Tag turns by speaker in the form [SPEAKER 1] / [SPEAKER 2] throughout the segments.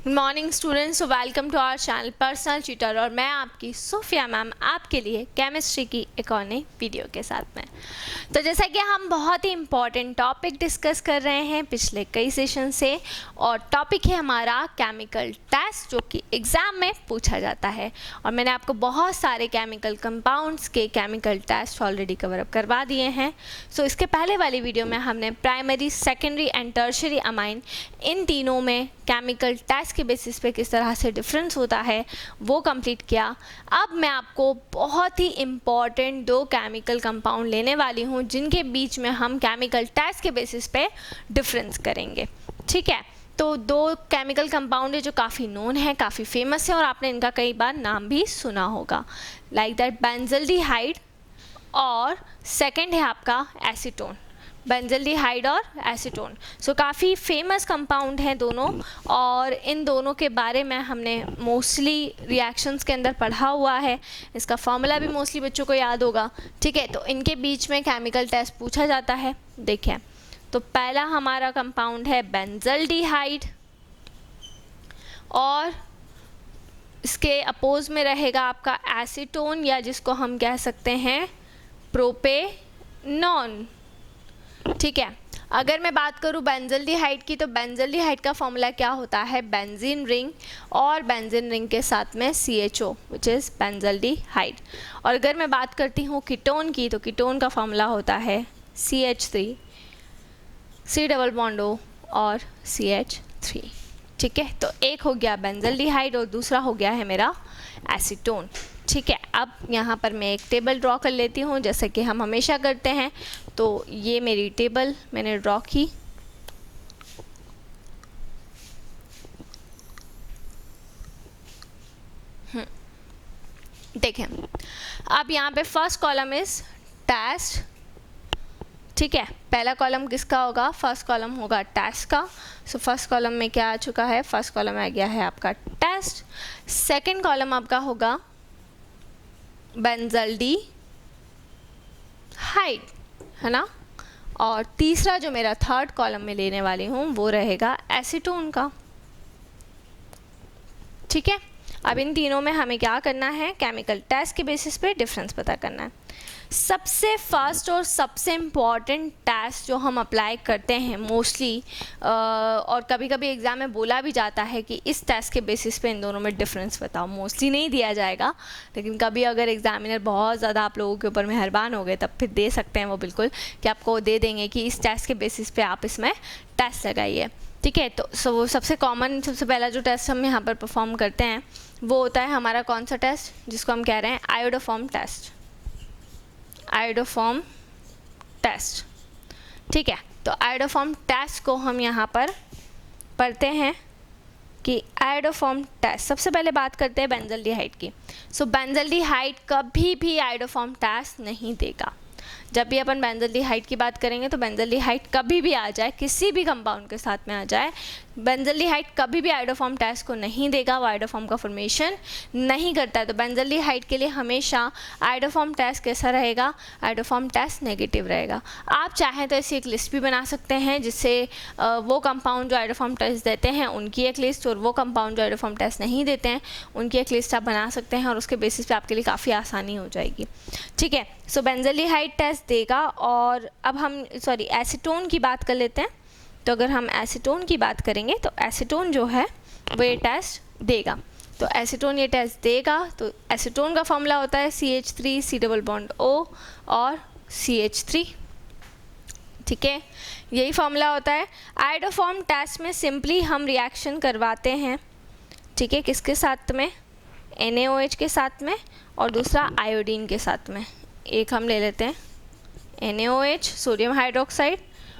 [SPEAKER 1] Good morning students, welcome to our channel personal tutor. और मैं आपकी सोफिया मैम आपके लिए केमिस्ट्री की एक और नई वीडियो के साथ में। तो जैसा कि हम बहुत ही इम्पॉर्टेंट टॉपिक डिस्कस कर रहे हैं पिछले कई सेशन से, और टॉपिक है हमारा केमिकल टेस्ट, जो कि एग्ज़ाम में पूछा जाता है। और मैंने आपको बहुत सारे केमिकल कंपाउंड्स के chemical test already cover up करवा दिए हैं। सो इसके पहले वाली वीडियो में हमने primary, secondary and tertiary amine, इन तीनों में केमिकल टेस्ट के बेसिस पे किस तरह से डिफरेंस होता है वो कंप्लीट किया। अब मैं आपको बहुत ही इम्पॉर्टेंट दो केमिकल कंपाउंड लेने वाली हूँ जिनके बीच में हम केमिकल टेस्ट के बेसिस पे डिफरेंस करेंगे। ठीक है, तो दो केमिकल कंपाउंड है जो काफ़ी नोन है, काफ़ी फेमस है, और आपने इनका कई बार नाम भी सुना होगा, लाइक दैट बेंजल्डिहाइड और सेकेंड है आपका एसीटोन। बेंजल्डिहाइड और एसीटोन, सो काफ़ी फेमस कंपाउंड हैं दोनों, और इन दोनों के बारे में हमने मोस्टली रिएक्शंस के अंदर पढ़ा हुआ है। इसका फॉर्मूला भी मोस्टली बच्चों को याद होगा। ठीक है, तो इनके बीच में केमिकल टेस्ट पूछा जाता है। देखिए, तो पहला हमारा कंपाउंड है बेंजल्डिहाइड, और इसके अपोज में रहेगा आपका एसीटोन, या जिसको हम कह सकते हैं प्रोपेनॉन। ठीक है, अगर मैं बात करूं बेंजल्डिहाइड की, तो बेंजल्डिहाइड का फॉर्मूला क्या होता है, बेंजीन रिंग, और बेंजीन रिंग के साथ में CHO विच इज़ बेंजल्डिहाइड। और अगर मैं बात करती हूं कीटोन की, तो कीटोन का फॉर्मूला होता है CH3, C double bond O और CH3। ठीक है, तो एक हो गया बेंजल्डिहाइड और दूसरा हो गया है मेरा एसीटोन। ठीक है, अब यहाँ पर मैं एक टेबल ड्रॉ कर लेती हूँ जैसे कि हम हमेशा करते हैं। तो ये मेरी टेबल मैंने ड्रॉ की। देखें, अब यहाँ पे फर्स्ट कॉलम इज टेस्ट। ठीक है, पहला कॉलम किसका होगा, फर्स्ट कॉलम होगा टेस्ट का। सो फर्स्ट कॉलम में क्या आ चुका है, फर्स्ट कॉलम में आ गया है आपका टेस्ट। सेकेंड कॉलम आपका होगा बेंजल्डिहाइड, है ना, और तीसरा जो मेरा थर्ड कॉलम में लेने वाली हूँ वो रहेगा एसीटोन का। ठीक है, अब इन तीनों में हमें क्या करना है, केमिकल टेस्ट के बेसिस पे डिफरेंस पता करना है। सबसे फर्स्ट और सबसे इम्पॉर्टेंट टेस्ट जो हम अप्लाई करते हैं मोस्टली, और कभी कभी एग्ज़ाम में बोला भी जाता है कि इस टेस्ट के बेसिस पे इन दोनों में डिफरेंस बताओ। मोस्टली नहीं दिया जाएगा, लेकिन कभी अगर एग्जामिनर बहुत ज़्यादा आप लोगों के ऊपर मेहरबान हो गए तब फिर दे सकते हैं वो, बिल्कुल कि आपको दे देंगे कि इस टेस्ट के बेसिस पे आप इसमें टेस्ट लगाइए। ठीक है, तो वो सबसे कॉमन, सबसे पहला जो टेस्ट हम यहाँ पर परफॉर्म करते हैं वो होता है हमारा कौन सा टेस्ट, जिसको हम कह रहे हैं आयोडोफॉर्म टेस्ट। Iodoform test. ठीक है, तो आयोडोफॉर्म टेस्ट को हम यहाँ पर पढ़ते हैं कि आयोडोफॉर्म टेस्ट, सबसे पहले बात करते हैं बेंजल्डिहाइड की। सो बेंजल्डिहाइड कभी भी आयोडोफॉर्म टेस्ट नहीं देगा। जब भी अपन बेंजल्डिहाइड की बात करेंगे तो बेंजल्डिहाइड कभी भी आ जाए, किसी भी कंपाउंड के साथ में आ जाए, बेंजल्डिहाइड कभी भी आयोडोफॉर्म टेस्ट को नहीं देगा, वो आयोडोफॉर्म का फॉर्मेशन नहीं करता है। तो बेंजल्डिहाइड के लिए हमेशा आयोडोफॉर्म टेस्ट कैसा रहेगा, आयोडोफॉर्म टेस्ट नेगेटिव रहेगा। आप चाहें तो ऐसी एक लिस्ट भी बना सकते हैं जिससे वो कंपाउंड जो आयोडोफॉर्म टेस्ट देते हैं उनकी एक लिस्ट, और वो कंपाउंड जो आयोडोफॉर्म टेस्ट नहीं देते हैं उनकी एक लिस्ट आप बना सकते हैं, और उसके बेसिस पे आपके लिए काफ़ी आसानी हो जाएगी। ठीक है, सो बेंजल्डिहाइड टेस्ट देगा। और अब हम एसीटोन की बात कर लेते हैं। तो अगर हम एसीटोन की बात करेंगे तो एसीटोन जो है वो ये टेस्ट देगा। तो एसीटोन ये टेस्ट देगा, तो एसीटोन का फॉर्मूला होता है CH3, C double bond O और CH3। ठीक है, यही फॉर्मूला होता है। आयोडोफॉर्म टेस्ट में सिंपली हम रिएक्शन करवाते हैं, ठीक है, किसके साथ में, NaOH के साथ में, और दूसरा आयोडीन के साथ में। एक हम ले लेते हैं NaOH, सोडियम हाइड्रोक्साइड,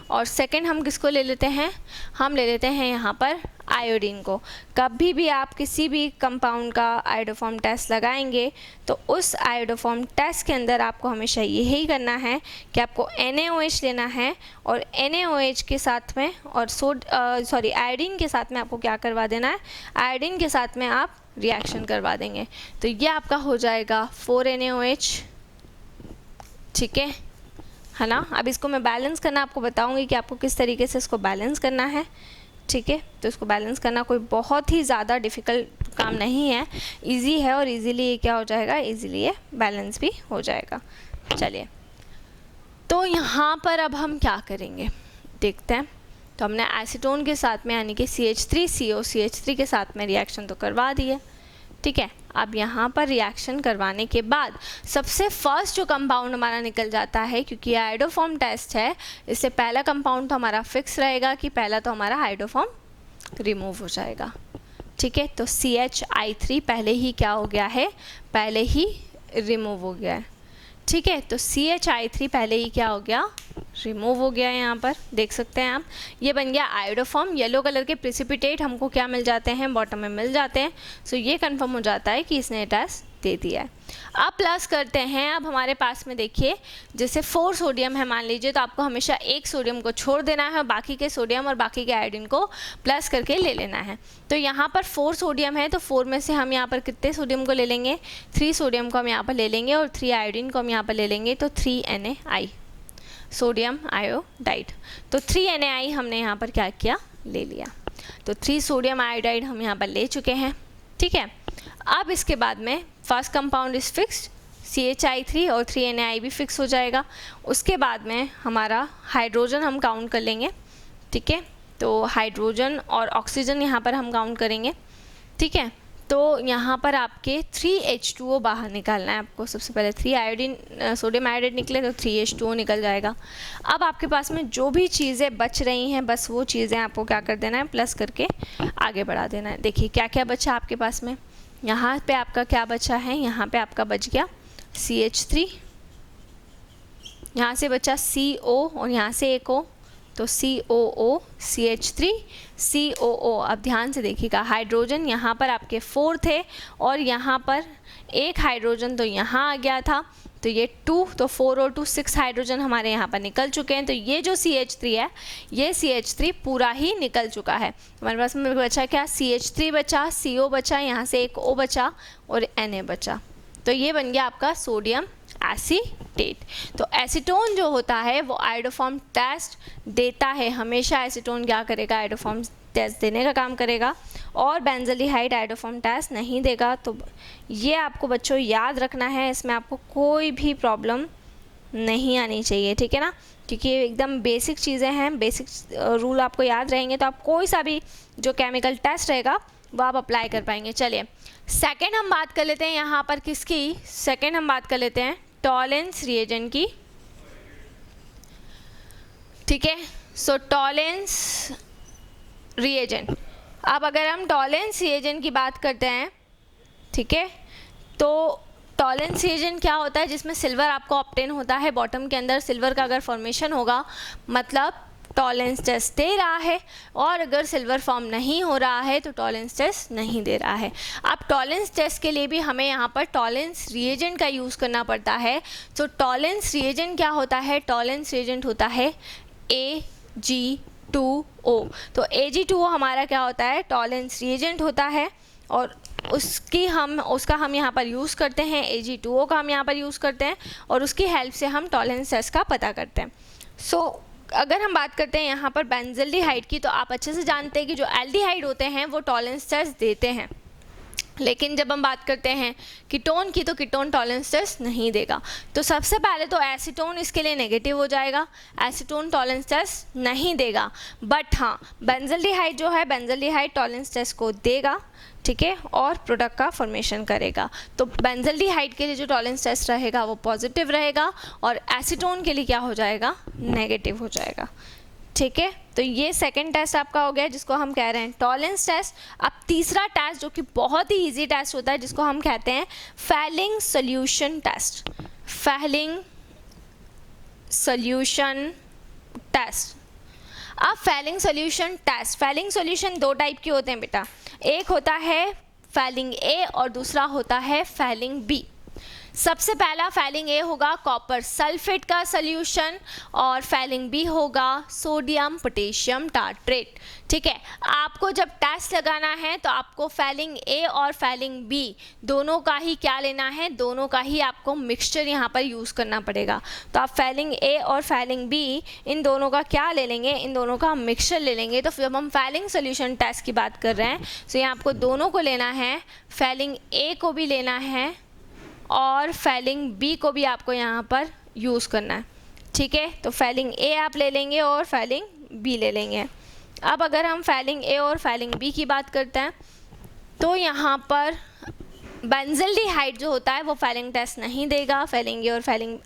[SPEAKER 1] और सेकंड हम किसको ले लेते हैं, हम ले लेते हैं यहाँ पर आयोडीन को। कभी भी आप किसी भी कंपाउंड का आयोडोफॉर्म टेस्ट लगाएंगे तो उस आयोडोफॉर्म टेस्ट के अंदर आपको हमेशा यही करना है कि आपको NaOH लेना है, और NaOH के साथ में और आयोडीन के साथ में आपको क्या करवा देना है, आयोडीन के साथ में आप रिएक्शन करवा देंगे। तो ये आपका हो जाएगा 4NaOH। ठीक है ना। अब इसको मैं बैलेंस करना आपको बताऊंगी कि आपको किस तरीके से इसको बैलेंस करना है। ठीक है। तो इसको बैलेंस करना कोई बहुत ही ज़्यादा डिफ़िकल्ट काम नहीं है, इजी है और इजीली ये क्या हो जाएगा, इजीली ये बैलेंस भी हो जाएगा। चलिए, तो यहाँ पर अब हम क्या करेंगे देखते हैं। तो हमने एसीटोन के साथ में यानी कि CH3CO CH3 के साथ में रिएक्शन तो करवा दी है, ठीक है। अब यहाँ पर रिएक्शन करवाने के बाद सबसे फर्स्ट जो कंपाउंड हमारा निकल जाता है, क्योंकि आयोडोफॉर्म टेस्ट है, इससे पहला कंपाउंड तो हमारा फिक्स रहेगा कि पहला तो हमारा आयोडोफॉर्म रिमूव हो जाएगा, ठीक है। तो CHI3 पहले ही क्या हो गया है, पहले ही रिमूव हो गया है, ठीक है। तो CHI3 पहले ही क्या हो गया, रिमूव हो गया है। यहाँ पर देख सकते हैं आप, ये बन गया आयोडोफॉर्म। येलो कलर के प्रेसिपिटेट हमको क्या मिल जाते हैं, बॉटम में मिल जाते हैं। सो ये कंफर्म हो जाता है कि इसने टेस्ट दे दिया है। अब प्लस करते हैं। अब हमारे पास में देखिए, जैसे 4 सोडियम है मान लीजिए, तो आपको हमेशा एक सोडियम को छोड़ देना है और बाकी के सोडियम और बाकी के आयोडीन को प्लस करके ले लेना है। तो यहाँ पर 4 सोडियम है, तो 4 में से हम यहाँ पर कितने सोडियम को ले लेंगे, 3 सोडियम को हम यहाँ पर ले लेंगे और 3 आयोडीन को हम यहाँ पर ले लेंगे। तो 3NaI, सोडियम आयोडाइड। तो 3NaI हमने यहाँ पर क्या किया, ले लिया। तो 3 सोडियम आयोडाइड हम यहाँ पर ले चुके हैं, ठीक है। अब इसके बाद में first compound is fixed, CHI3 और 3NaI भी फिक्स हो जाएगा। उसके बाद में हमारा हाइड्रोजन हम काउंट कर लेंगे, ठीक है। तो हाइड्रोजन और ऑक्सीजन यहाँ पर हम काउंट करेंगे, ठीक है। तो यहाँ पर आपके 3H2O बाहर निकालना है आपको। सबसे पहले 3 आयोडीन सोडियम आयोडाइड निकले तो 3H2O निकल जाएगा। अब आपके पास में जो भी चीज़ें बच रही हैं, बस वो चीज़ें आपको क्या कर देना है, प्लस करके आगे बढ़ा देना है। देखिए क्या क्या बचा आपके पास में, यहाँ पे आपका क्या बचा है, यहाँ पे आपका बच गया CH3, यहाँ से बचा CO और यहाँ से एक O, तो COO CH3 COO। अब ध्यान से देखिएगा, हाइड्रोजन यहाँ पर आपके 4 थे और यहाँ पर एक हाइड्रोजन तो यहाँ आ गया था, तो ये 2, तो 4 और 2 6 हाइड्रोजन हमारे यहाँ पर निकल चुके हैं। तो ये जो CH3 है, ये CH3 पूरा ही निकल चुका है। हमारे पास में बचा क्या, CH3 बचा, CO बचा, यहाँ से एक O बचा और Na बचा। तो ये बन गया आपका सोडियम एसीटेट। तो एसीटोन जो होता है वो आयोडोफॉर्म टेस्ट देता है, हमेशा एसीटोन क्या करेगा, आयोडोफॉर्म टेस्ट देने का काम करेगा और बेंजल्डिहाइड आयोडोफॉर्म टेस्ट नहीं देगा। तो ये आपको बच्चों याद रखना है, इसमें आपको कोई भी प्रॉब्लम नहीं आनी चाहिए, ठीक है ना, क्योंकि ये एकदम बेसिक चीज़ें हैं, बेसिक रूल आपको याद रहेंगे तो आप कोई सा भी जो केमिकल टेस्ट रहेगा वो आप अप्लाई कर पाएंगे। चलिए सेकेंड हम बात कर लेते हैं यहाँ पर किसकी, सेकेंड हम बात कर लेते हैं टॉलेंस रिएजेंट की, ठीक है। सो टॉलेंस रिएजेंट, अब अगर हम टॉलेंस रिएजेंट की बात करते हैं, ठीक है, तो टॉलेंस रिएजेंट क्या होता है, जिसमें सिल्वर आपको ऑब्टेन होता है, बॉटम के अंदर सिल्वर का अगर फॉर्मेशन होगा मतलब टॉलेंस टेस्ट दे रहा है, और अगर सिल्वर फॉर्म नहीं हो रहा है तो टॉलेंस टेस्ट नहीं दे रहा है। अब टॉलेंस टेस्ट के लिए भी हमें यहाँ पर टॉलेंस रिएजेंट का यूज़ करना पड़ता है। तो टॉलेंस रिएजेंट क्या होता है, टॉलेंस रिएजेंट होता है Ag2O। तो Ag2O हमारा क्या होता है, टॉलेंस रिएजेंट होता है और उसका हम यहाँ पर यूज़ करते हैं, Ag2O का हम यहाँ पर यूज़ करते हैं और उसकी हेल्प से हम टॉलेंस टेस्ट का पता करते हैं। सो अगर हम बात करते हैं यहाँ पर बेंजल्डिहाइड की, तो आप अच्छे से जानते हैं कि जो एल्डिहाइड होते हैं वो टॉलेंस टेस्ट देते हैं, लेकिन जब हम बात करते हैं कीटोन की तो कीटोन टॉलेंस टेस्ट नहीं देगा। तो सबसे पहले तो एसीटोन इसके लिए नेगेटिव हो जाएगा, एसीटोन टॉलेंस टेस्ट नहीं देगा। बट हाँ, बेंजल्डिहाइड जो है, बेंजल्डिहाइड टॉलेंस टेस्ट को देगा, ठीक है, और प्रोडक्ट का फॉर्मेशन करेगा। तो बेंजल्डिहाइड के लिए जो टॉलेंस टेस्ट रहेगा वो पॉजिटिव रहेगा और एसीटोन के लिए क्या हो जाएगा, नेगेटिव हो जाएगा, ठीक है। तो ये सेकंड टेस्ट आपका हो गया जिसको हम कह रहे हैं टॉलेंस टेस्ट। अब तीसरा टेस्ट जो कि बहुत ही इजी टेस्ट होता है जिसको हम कहते हैं Fehling solution test, Fehling solution test. अब Fehling solution test, Fehling solution 2 type के होते हैं बेटा, एक होता है फैलिंग ए और दूसरा होता है फैलिंग बी। सबसे पहला फैलिंग ए होगा कॉपर सल्फेट का सोल्यूशन और फैलिंग बी होगा सोडियम पोटेशियम टार्ट्रेट। ठीक है, आपको जब टेस्ट लगाना है तो आपको फैलिंग ए और फैलिंग बी दोनों का ही क्या लेना है, दोनों का ही आपको मिक्सचर यहाँ पर यूज़ करना पड़ेगा। तो आप फैलिंग ए और फैलिंग बी इन दोनों का क्या ले लेंगे, इन दोनों का मिक्सचर ले लेंगे। तो जब हम फैलिंग सोल्यूशन टेस्ट की बात कर रहे हैं तो यहाँ आपको दोनों को लेना है, फैलिंग ए को भी लेना है और फैलिंग बी को भी आपको यहाँ पर यूज़ करना है। ठीक है, तो फैलिंग ए आप ले लेंगे और फैलिंग बी ले लेंगे। अब अगर हम फैलिंग ए और फैलिंग बी की बात करते हैं तो यहाँ पर बेंजल्डिहाइड जो होता है वो फैलिंग टेस्ट नहीं देगा, फैलिंग ए और फैलिंग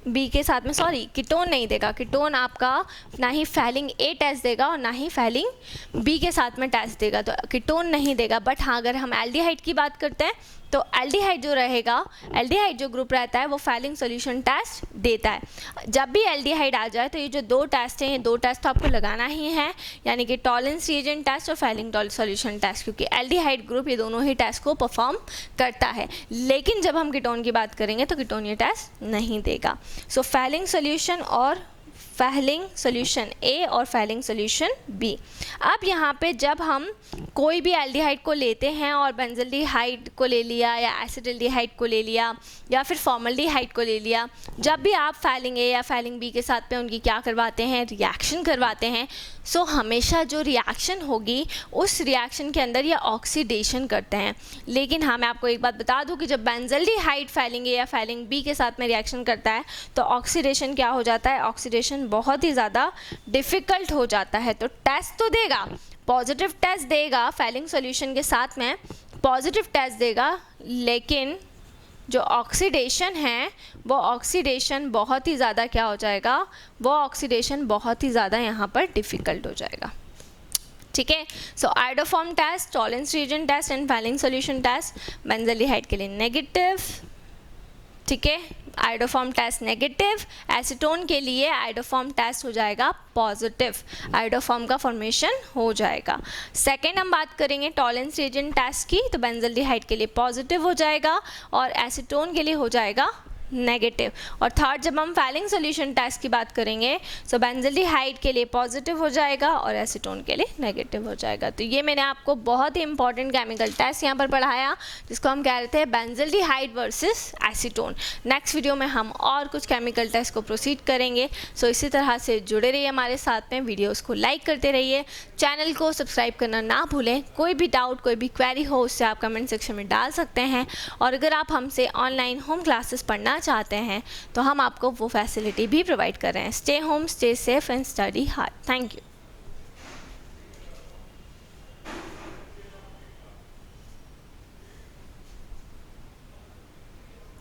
[SPEAKER 1] बी के साथ में, सॉरी कीटोन नहीं देगा। कीटोन आपका ना ही फैलिंग ए टेस्ट देगा और ना ही फैलिंग बी के साथ में टेस्ट देगा, तो कीटोन नहीं देगा। बट हाँ, अगर हम एल्डिहाइड की बात करते हैं तो एल्डिहाइड जो रहेगा, एल्डिहाइड जो ग्रुप रहता है वो फैलिंग सोल्यूशन टेस्ट देता है। जब भी एल्डिहाइड आ जाए तो ये जो दो टेस्ट हैं, ये दो टेस्ट तो आपको लगाना ही है, यानी कि टॉलरेंस रिएजेंट टेस्ट और फैलिंग सोल्यूशन टेस्ट, क्योंकि एल्डिहाइड ग्रुप ये दोनों ही टेस्ट को परफॉर्म करता है। लेकिन जब हम कीटोन की बात करेंगे तो कीटोन ये टेस्ट नहीं देगा। सो फैलिंग सोल्यूशन और फैलिंग सोल्यूशन ए और फैलिंग सोल्यूशन बी। अब यहाँ पे जब हम कोई भी एल्डिहाइड को लेते हैं और बेंजल्डिहाइड को ले लिया या एसिटल्डिहाइड को ले लिया या फिर फॉर्मल्डिहाइड को ले लिया, जब भी आप फैलिंग ए या फैलिंग बी के साथ में उनकी क्या करवाते हैं, रिएक्शन करवाते हैं, सो हमेशा जो रिएक्शन होगी उस रिएक्शन के अंदर ये ऑक्सीडेशन करते हैं। लेकिन हाँ, मैं आपको एक बात बता दूं कि जब बेंजल्डिहाइड फैलिंग ए या फैलिंग बी के साथ में रिएक्शन करता है तो ऑक्सीडेशन क्या हो जाता है, ऑक्सीडेशन बहुत ही ज़्यादा डिफ़िकल्ट हो जाता है। तो टेस्ट तो देगा, पॉजिटिव टेस्ट देगा, फैलिंग सॉल्यूशन के साथ में पॉजिटिव टेस्ट देगा, लेकिन जो ऑक्सीडेशन है वो ऑक्सीडेशन बहुत ही ज़्यादा क्या हो जाएगा, वो ऑक्सीडेशन बहुत ही ज़्यादा यहाँ पर डिफ़िकल्ट हो जाएगा। ठीक है, so iodoform test, Tollens reagent test and Fehling solution test benzaldehyde के लिए नेगेटिव। ठीक है, आयोडोफॉर्म टेस्ट नेगेटिव, एसीटोन के लिए आयोडोफॉर्म टेस्ट हो जाएगा पॉजिटिव, आयोडोफॉर्म का फॉर्मेशन हो जाएगा। सेकेंड हम बात करेंगे टॉलरेंस रिएजेंट टेस्ट की, तो बेंजल्डिहाइड के लिए पॉजिटिव हो जाएगा और एसीटोन के लिए हो जाएगा नेगेटिव। और थर्ड जब हम फैलिंग सोल्यूशन टेस्ट की बात करेंगे तो बेंजल्डिहाइड के लिए पॉजिटिव हो जाएगा और एसीटोन के लिए नेगेटिव हो जाएगा। तो ये मैंने आपको बहुत ही इंपॉर्टेंट केमिकल टेस्ट यहाँ पर पढ़ाया, जिसको हम कह रहे थे benzaldehyde versus acetone. Next video में हम और कुछ केमिकल टेस्ट को प्रोसीड करेंगे। सो इसी तरह से जुड़े रहिए हमारे साथ में, वीडियोज़ को लाइक करते रहिए, चैनल को सब्सक्राइब करना ना भूलें। कोई भी डाउट, कोई भी क्वेरी हो उससे आप कमेंट सेक्शन में डाल सकते हैं। और अगर आप हमसे ऑनलाइन होम क्लासेस पढ़ना चाहते हैं तो हम आपको वो फैसिलिटी भी प्रोवाइड कर रहे हैं। Stay home, stay safe and study hard. Thank you.